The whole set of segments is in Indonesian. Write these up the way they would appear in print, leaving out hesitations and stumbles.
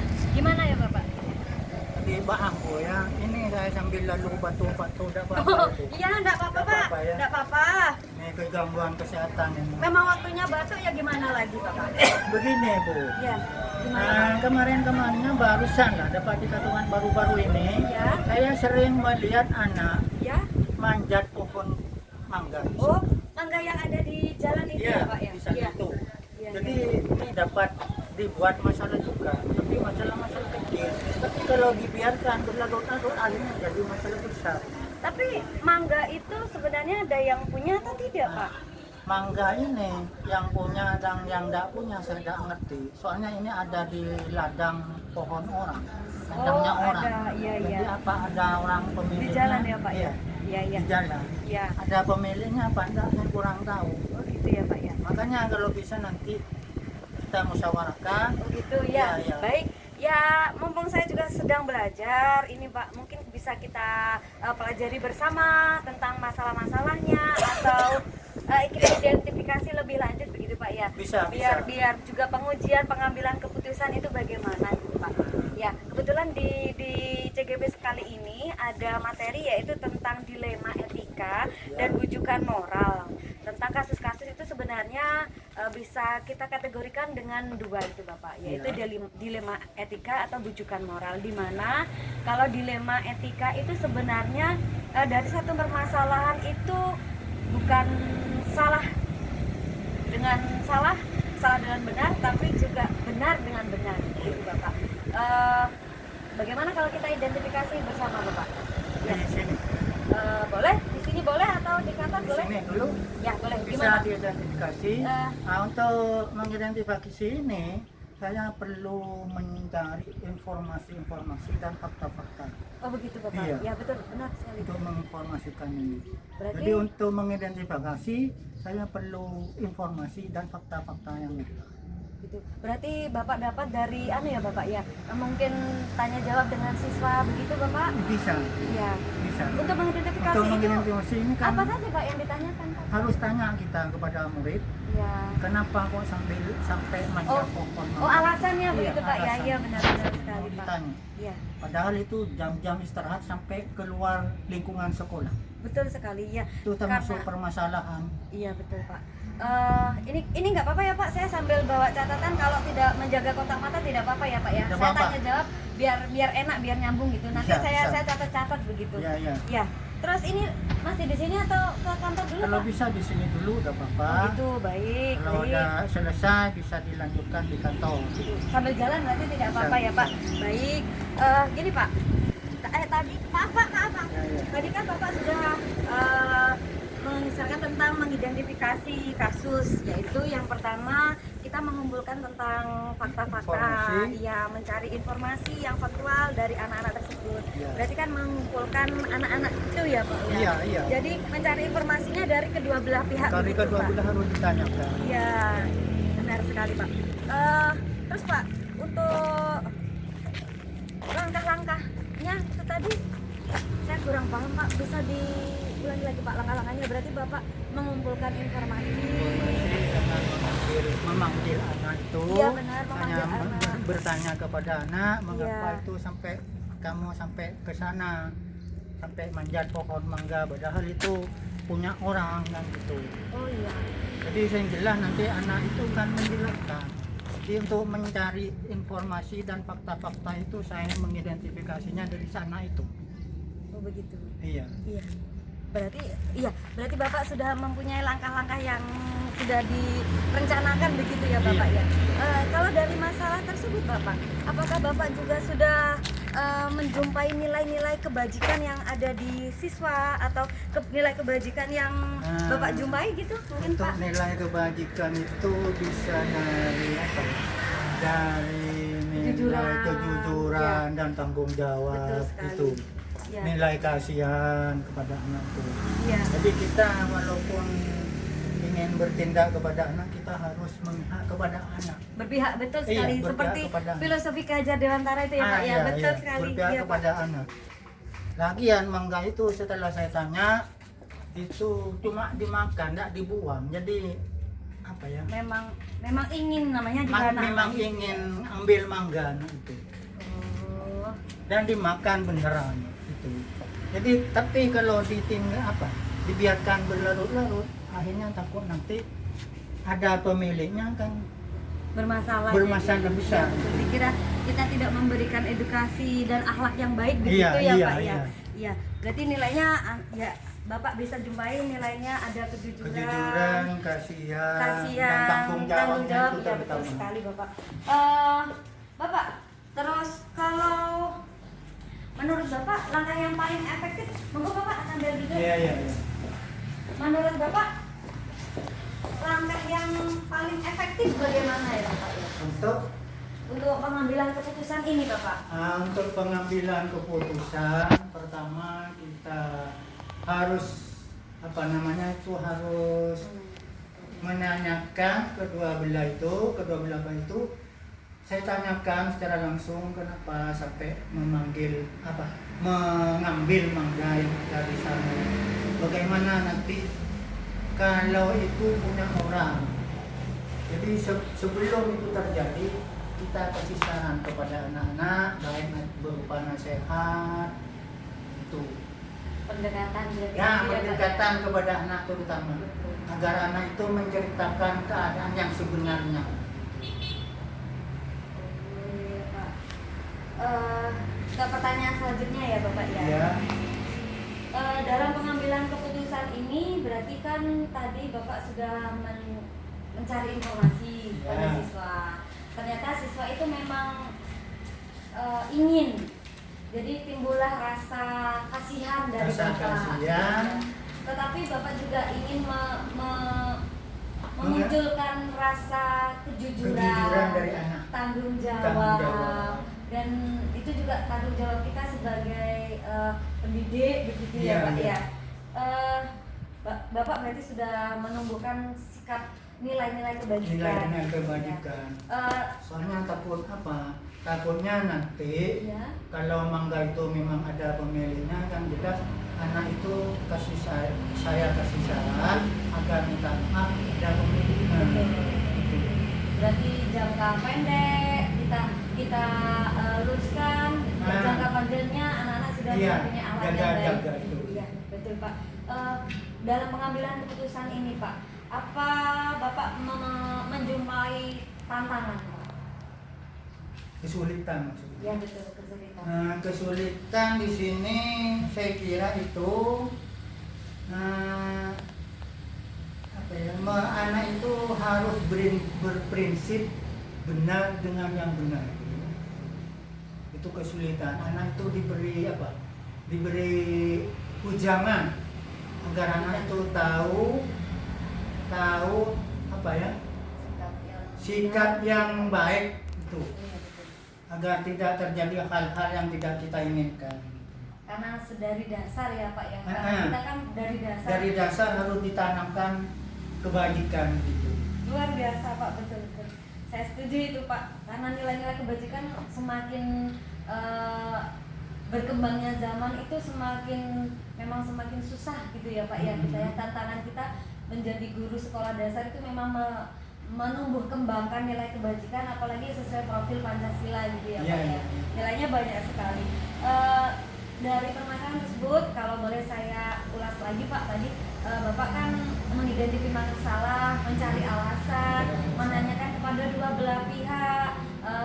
Ya, gimana ya Bapak? Di Baang po ya. Ini saya sambil lalu batu-batu tidak Oh, apa-apa itu. iya enggak apa-apa Nggak Pak, apa-apa, ya. enggak apa-apa. Ini kegangguan kesehatan ini. Memang waktunya batuk ya gimana lagi Bapak? Begini Bu. Ya, gimana Nah, Pak? kemarin-kemarinnya barusan lah dapat dikatakan baru-baru ini. Ya, Saya sering melihat anak ya. manjat pohon mangga. Oh, mangga yang ada di jalan itu Iya, ya Pak ya? bisa Iya. gitu. Iya, Jadi ini dapat dibuat masalah juga, tapi masalah-masalah kecil. Tapi kalau dibiarkan berlarut-larut akhirnya jadi masalah besar. Tapi mangga itu sebenarnya ada yang punya atau tidak Pak? Mangga ini yang punya dan yang tidak punya saya tidak ngerti. Soalnya ini ada di ladang pohon orang, ladangnya orang. ada, iya Jadi iya. apa ada orang Di pemiliknya? jalan ya Pak ya? Iya, Iya iya. di jalan. Iya. Ada pemiliknya apa enggak? Saya kurang tahu. Oh gitu ya Pak ya. Makanya kalau bisa nanti kita musyawarahkan. Oh gitu ya. Iya, iya. Baik. Ya, mumpung saya juga sedang belajar, ini Pak mungkin bisa kita pelajari bersama tentang masalah-masalahnya atau kita identifikasi lebih lanjut begitu Pak ya. Bisa, biar bisa. biar juga pengujian pengambilan keputusan itu bagaimana gitu Pak. Ya, kebetulan di CGP sekali ini ada materi yaitu tentang dilema etika dan bujukan moral. Tentang kasus-kasus itu sebenarnya bisa kita kategorikan dengan dua itu Bapak, yaitu dilema etika atau bujukan moral, di mana kalau dilema etika itu sebenarnya dari satu permasalahan itu bukan salah dengan salah, salah dengan benar, tapi juga benar dengan benar gitu Bapak. Bagaimana kalau kita identifikasi bersama Bapak? Ya. Di sini. Boleh? Di sini boleh atau di kantor Di boleh? sini dulu Ya boleh. bisa Gimana? diidentifikasi. Nah, untuk mengidentifikasi ini saya perlu mencari informasi-informasi dan fakta-fakta Oh begitu Bapak. Iya. Ya betul, benar sekali. untuk menginformasikan ini. Berarti Jadi untuk mengidentifikasi saya perlu informasi dan fakta-fakta yang itu. gitu. Berarti Bapak dapat dari ya Bapak ya? Mungkin tanya jawab dengan siswa begitu Bapak? Bisa, Iya. bisa. Untuk mengidentifikasi Untuk itu mengidentifikasi ini kan apa saja Pak yang ditanyakan Pak? harus tanya kita kepada murid, Ya. kenapa kok sampai manjat pohon. Oh alasannya Iya, begitu Pak ya? alasan. Iya benar-benar sekali Pak. Ditanya. Iya. Padahal itu jam-jam istirahat sampai keluar lingkungan sekolah. Betul sekali ya. Itu termasuk Karena- permasalahan. Iya betul Pak. Ini nggak apa-apa ya Pak. Saya sambil bawa catatan, kalau tidak menjaga kontak mata tidak apa-apa ya Pak ya. Tidak Saya apa-apa. tanya jawab biar enak, biar nyambung gitu. Nanti Bisa, saya bisa. catat-catat begitu. Ya, ya. Ya. Terus ini masih di sini atau ke kantor dulu Kalau Pak? bisa di sini dulu udah apa-apa. Oh, gitu, baik. Kalau baik. udah selesai bisa dilanjutkan di kantor. Gitu. Sambil jalan berarti tidak apa-apa Bisa, ya Pak. bisa. Baik. Gini Pak. Tadi maaf Pak. Ya, ya. Tadi kan Bapak sudah mengisahkan tentang mengidentifikasi kasus, yaitu yang pertama kita mengumpulkan tentang fakta-fakta, Informasi. ya mencari informasi yang faktual dari anak-anak tersebut. Ya. Berarti kan mengumpulkan anak-anak itu ya Pak ya. Iya, iya. Jadi mencari informasinya dari kedua belah pihak. Dari begitu, kedua Pak? belah harus ditanyakan. Ya, benar sekali Pak. Terus Pak, untuk langkah-langkahnya itu tadi saya kurang paham Pak, bisa diulangi lagi Pak langkah-langkahnya. Berarti Bapak mengumpulkan informasi. Dengan memanggil anak itu. Iya, benar, memanggil Hanya anak. bertanya kepada anak mengapa Iya. itu kamu sampai ke sana, sampai manjat pohon mangga, padahal itu punya orang kan gitu. Oh iya. Jadi saya jelas nanti anak itu kan menjelaskan. Jadi untuk mencari informasi dan fakta-fakta itu saya mengidentifikasinya dari sana itu. Oh begitu. Iya. Iya. Berarti Bapak sudah mempunyai langkah-langkah yang sudah direncanakan begitu ya Bapak Iya. ya. Kalau dari masalah tersebut Bapak, apakah Bapak juga sudah menjumpai nilai-nilai kebajikan yang ada di siswa atau nilai kebajikan yang Nah, Bapak jumpai gitu mungkin Untuk Pak? nilai kebajikan itu bisa dari apa ya? Dari nilai Kejujuran, kejujuran dan tanggung jawab Betul sekali. itu. Ya. Nilai kasihan kepada anak itu. Iya. Jadi kita walaupun ingin bertindak kepada anak, kita harus memihak kepada anak. Berpihak betul Iya, sekali, berpihak seperti kepada anak. filosofi Kajar Dewantara itu ya Pak ya. Iya, Betul iya. sekali. Berpihak Iya, Pak. kepada anak. Lagian mangga itu setelah saya tanya itu cuma dimakan, tidak dibuang. Jadi apa ya? Memang ingin namanya juga Memang namanya. ingin ambil mangga itu Oh. dan dimakan beneran itu. Jadi tapi kalau dibiarkan berlarut-larut, akhirnya takut nanti ada pemiliknya kan Bermasalah bermasalah jadi. besar. Ya, betul. Dikira kita tidak memberikan edukasi dan akhlak yang baik Iya, begitu ya iya, Pak ya. iya. Iya. Berarti nilainya ya Bapak bisa jumpain nilainya ada Kejujuran, kasihan, kasihan, dan tanggung jawabnya itu ya betul terutama. sekali Bapak. Bapak, terus kalau menurut Bapak langkah yang paling efektif, monggo Bapak ambil juga. Iya, iya, iya. Menurut Bapak langkah yang paling efektif bagaimana ya Bapak ya? Untuk pengambilan keputusan ini Bapak. Untuk pengambilan keputusan, pertama kita harus harus menanyakan kedua belah itu. Saya tanyakan secara langsung kenapa sampai mengambil mangga yang dari sana. Bagaimana nanti kalau itu punya orang. Jadi sebelum itu terjadi, kita kasih saran kepada anak-anak, baik berupa nasihat, itu. Pendekatan berarti Ya, Pak, pendekatan kepada anak terutama, agar anak itu menceritakan keadaan yang sebenarnya. Oh iya Pak. Ke pertanyaan selanjutnya ya Bapak ya. Ya, Dalam pengambilan keputusan ini berarti kan tadi Bapak sudah mencari informasi pada Ya. siswa. Ternyata siswa itu memang ingin, jadi timbullah rasa kasihan dari Rasa Bapak. kasihan. Tetapi Bapak juga ingin memunculkan rasa kejujuran dari anak. tanggung Tanggung jawab. jawab, dan itu juga tanggung jawab kita sebagai pendidik begitu ya Iya, Pak iya. ya. Bapak berarti sudah menumbuhkan sikap nilai-nilai kebajikan. Nilai-nilai kebajikan. Ya. Soalnya takutnya nanti Ya. kalau mangga itu memang ada pemiliknya, kan jelas anak itu saya kasih saran agar minta maaf ada pemiliknya. Gitu. Berarti jangka pendek kita luruskan, dan Nah. jangka panjangnya anak-anak sudah Iya, punya alat yang baik. jaga itu. Iya, betul Pak. Dalam pengambilan keputusan ini Pak, apa Bapak menjumpai tantangan Pak? Kesulitan maksudnya. Ya betul, kesulitan. Kesulitan di sini saya kira itu anak itu harus berprinsip benar dengan yang benar. Itu kesulitan. Anak itu diberi ujangan agar anak itu tahu sikap yang baik itu, Iya, betul. agar tidak terjadi hal-hal yang tidak kita inginkan. Karena dari dasar ya Pak ya. Karena Ah. kita kan dari dasar. Dari dasar harus ditanamkan kebajikan gitu. Luar biasa Pak, betul. Saya setuju itu Pak. Karena nilai-nilai kebajikan semakin berkembangnya zaman itu memang semakin susah gitu ya Pak ya. Kita ya, tantangan kita menjadi guru sekolah dasar itu memang menumbuh kembangkan nilai kebajikan, apalagi sesuai profil Pancasila gitu ya Pak ya. Nilainya banyak sekali. Dari permasalahan tersebut, kalau boleh saya ulas lagi Pak, tadi Bapak kan mengidentifikasi masalah, mencari alasan, menanyakan kepada dua belah pihak,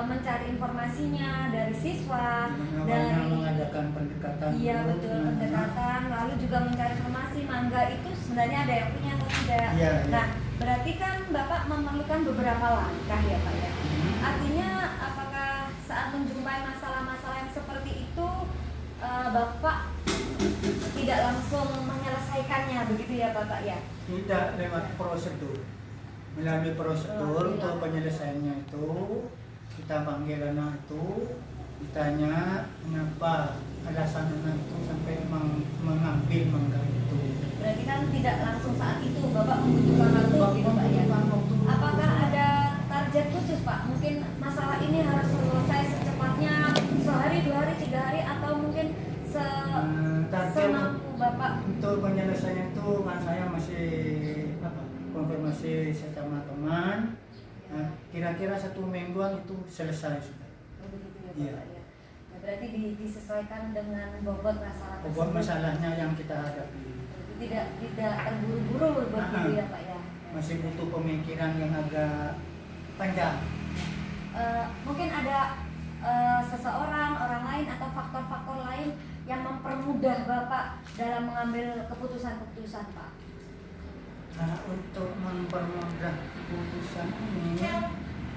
mencari informasinya dari siswa, dari mengadakan pendekatan. iya betul, pendekatan, lalu juga mencari informasi mangga itu sebenarnya ada yang punya atau tidak. Iya, iya. Nah, berarti kan Bapak memerlukan beberapa langkah ya Pak ya. Artinya apakah saat menjumpai masalah-masalah yang seperti itu Bapak tidak langsung menyelesaikannya begitu ya Bapak ya? Tidak, lewat prosedur. Melalui prosedur untuk penyelesaiannya itu kita panggil anak itu, ditanya kenapa alasan anak itu sampai mengambil mangga itu. Berarti kan tidak langsung saat itu Bapak membutuhkan waktu gitu Pak ya? Apakah ada target khusus Pak? Mungkin masalah ini harus selesai secepatnya, sehari, 2 hari, 3 hari, atau mungkin Target semampu Bapak? untuk penyelesaian itu kan saya masih konfirmasi sama teman. Nah, kira-kira 1 mingguan itu selesai sudah. Oh, begitu ya Iya. Bapak ya. Nah, berarti disesuaikan dengan bobot masalah Bobot tersebut. masalahnya yang kita hadapi. Tidak terburu-buru begitu ya Pak ya. Masih butuh pemikiran yang agak panjang. Mungkin ada seseorang, orang lain atau faktor-faktor lain yang mempermudah Bapak dalam mengambil keputusan-keputusan Pak. Nah, untuk mempermudah keputusan ini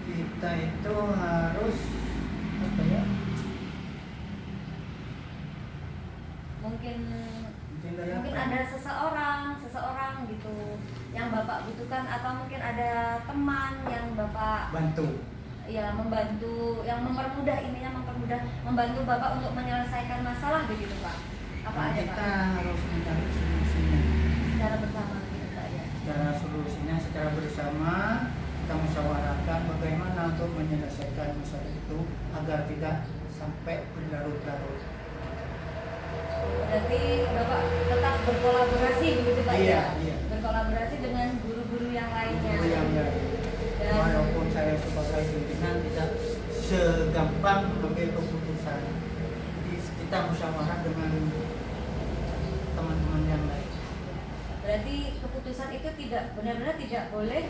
kita itu harus apa ya? Mungkin Tidak ada seseorang gitu yang Bapak butuhkan, atau mungkin ada teman yang Bapak bantu. ya membantu, yang mempermudah membantu Bapak untuk menyelesaikan masalah begitu Pak. Apa Nah, ada kita Pak? harus mencari solusinya. Secara bersama gitu Pak ya. Secara solusinya secara bersama kita musyawarahkan bagaimana untuk menyelesaikan masalah itu agar tidak sampai berlarut-larut. Berarti Bapak tetap berkolaborasi begitu Pak Iya, ya? iya. Berkolaborasi dengan guru-guru yang lainnya. Itu yang lain. Dan Walaupun saya sebagai pimpinan tidak segampang mengambil keputusan. Jadi kita musyawarah dengan teman-teman yang lain. berarti keputusan itu benar-benar tidak boleh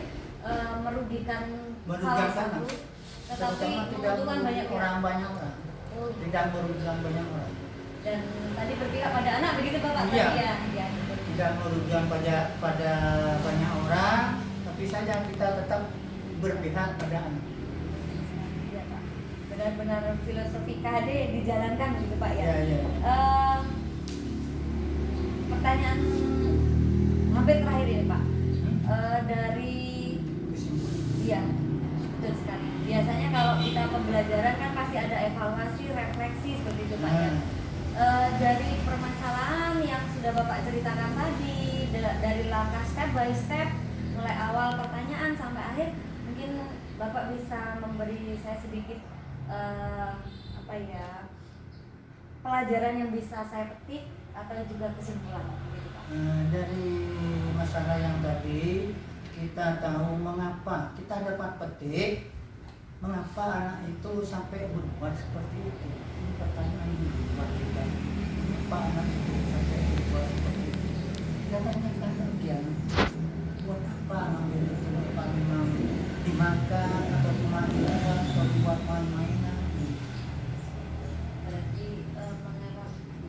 merugikan salah Merugikan satu, tetapi terutama tidak menguntungkan banyak banyak orang. Oh, Tidak merugikan banyak orang. dan tadi berpihak pada anak begitu Bapak Iya. tadi ya. Iya, betul. Tidak merugikan pada banyak orang, tapi saja kita tetap berpihak pada anak. Iya, Pak. Benar-benar filosofi KD dijalankan gitu Pak ya. Ya, ya. Pertanyaan hampir terakhir ini Pak. Dari iya, betul sekali. Biasanya kalau kita pembelajaran kan pasti ada evaluasi, refleksi seperti itu Pak ya. Dari permasalahan yang sudah Bapak ceritakan tadi, dari langkah step by step, mulai awal pertanyaan sampai akhir, mungkin Bapak bisa memberi saya sedikit apa ya, pelajaran yang bisa saya petik atau juga kesimpulan gitu Pak. Dari masalah yang tadi kita tahu mengapa kita dapat petik mengapa anak itu sampai berbuat seperti itu. Ini pertanyaan buat kita. Mengapa anak itu sampai berbuat seperti itu? Katanya kan bagian buat apa ngambil itu? Apa memang dimakan atau dimakan atau dibuat main-mainan? Berarti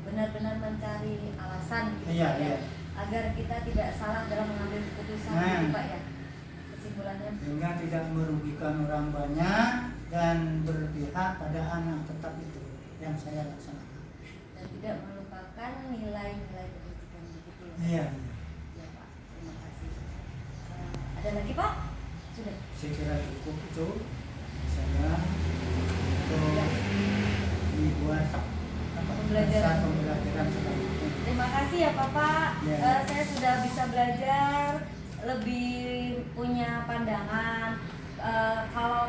benar-benar mencari alasan gitu Iya, Pak, ya, iya. agar kita tidak salah dalam mengambil keputusan gitu Pak ya. Kesimpulannya Sehingga tidak merugikan orang banyak dan berpihak pada anak, tetap itu yang saya laksanakan. dan tidak melupakan nilai-nilai pendidikan begitu ya. Iya. Ya Pak, terima kasih. Ada lagi Pak? Sudah. Saya kira cukup itu saya untuk dibuat pembelajaran selanjutnya. Terima kasih ya Bapak. Ya. Saya sudah bisa belajar, lebih punya pandangan. Kalau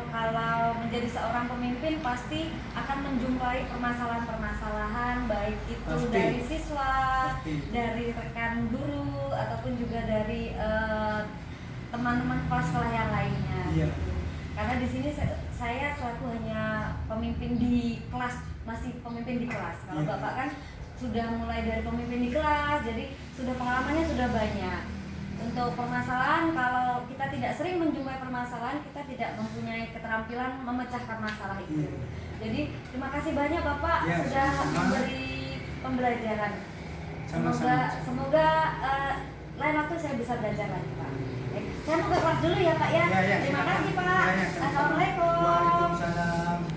menjadi seorang pemimpin pasti akan menjumpai permasalahan-permasalahan, baik itu Pasti. dari siswa, Pasti. dari rekan guru, ataupun juga dari teman-teman kepala sekolah yang lainnya. Iya. Karena di sini saya selaku hanya pemimpin di kelas, masih pemimpin di kelas. Kalau Iya. Bapak kan sudah mulai dari pemimpin di kelas, jadi sudah pengalamannya sudah banyak. Untuk permasalahan, kalau kita tidak sering menjumpai permasalahan, kita tidak mempunyai keterampilan memecahkan masalah itu. Iya. Jadi terima kasih banyak Bapak Ya, sudah sama-sama. memberi pembelajaran. Sama-sama. Semoga lain waktu saya bisa belajar lagi Pak. Saya mau ke kelas dulu ya Pak ya. Ya, ya, Terima silakan. kasih Pak. Ya, ya, sama-sama. Assalamualaikum.